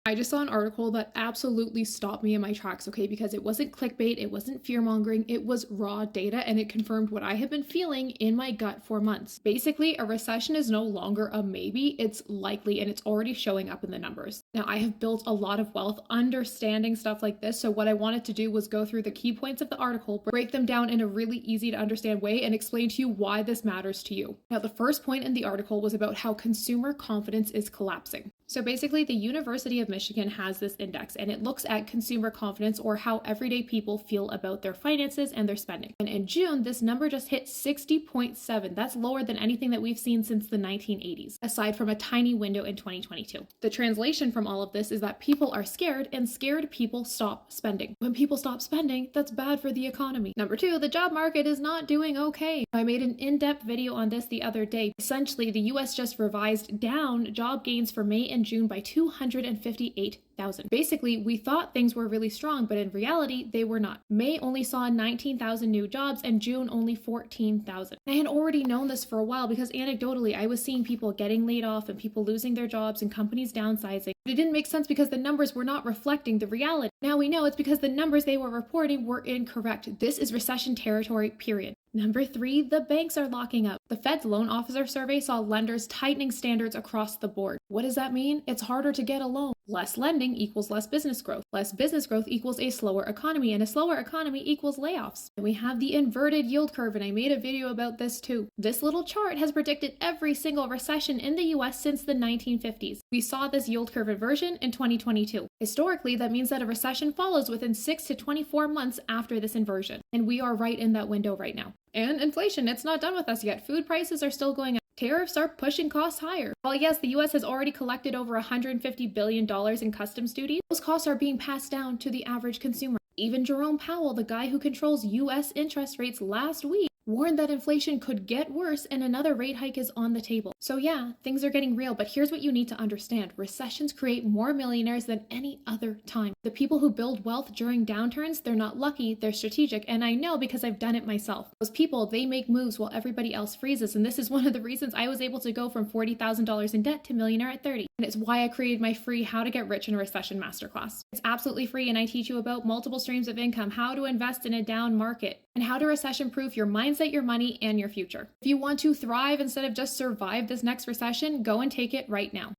I just saw an article that absolutely stopped me in my tracks, okay, because it wasn't clickbait, it wasn't fear mongering, it was raw data, and it confirmed what I have been feeling in my gut for months. Basically, a recession is no longer a maybe, it's likely, and it's already showing up in the numbers. Now, I have built a lot of wealth understanding stuff like this, so what I wanted to do was go through the key points of the article, break them down in a really easy to understand way, and explain to you why this matters to you. Now, the first point in the article was about how consumer confidence is collapsing. So basically, the University of Michigan has this index, and it looks at consumer confidence, or how everyday people feel about their finances and their spending. And in June, this number just hit 60.7. That's lower than anything that we've seen since the 1980s, aside from a tiny window in 2022. The translation from all of this is that people are scared, and scared people stop spending. When people stop spending, that's bad for the economy. Number two, the job market is not doing okay. I made an in-depth video on this the other day. Essentially, the US just revised down job gains for May and June by 258,000. Basically, we thought things were really strong, but in reality, they were not. May only saw 19,000 new jobs and June only 14,000. I had already known this for a while because anecdotally, I was seeing people getting laid off and people losing their jobs and companies downsizing. But it didn't make sense because the numbers were not reflecting the reality. Now we know it's because the numbers they were reporting were incorrect. This is recession territory, period. Number three, the banks are locking up. The Fed's loan officer survey saw lenders tightening standards across the board. What does that mean? It's harder to get a loan. Less lending equals less business growth. Less business growth equals a slower economy, and a slower economy equals layoffs. And we have the inverted yield curve, and I made a video about this too. This little chart has predicted every single recession in the US since the 1950s. We saw this yield curve inversion in 2022. Historically, that means that a recession follows within 6 to 24 months after this inversion. And we are right in that window right now. And inflation, it's not done with us yet. Food prices are still going up. Tariffs are pushing costs higher. While yes, the US has already collected over $150 billion in customs duties, those costs are being passed down to the average consumer. Even Jerome Powell, the guy who controls US interest rates last week, warned that inflation could get worse and another rate hike is on the table. So yeah, things are getting real, but here's what you need to understand. Recessions create more millionaires than any other time. The people who build wealth during downturns, they're not lucky, they're strategic, and I know because I've done it myself. Those people, they make moves while everybody else freezes, and this is one of the reasons I was able to go from $40,000 in debt to millionaire at 30. And it's why I created my free How to Get Rich in a Recession masterclass. It's absolutely free, and I teach you about multiple streams of income, how to invest in a down market, and how to recession-proof your mindset, your money, and your future. If you want to thrive instead of just survive this next recession, go and take it right now.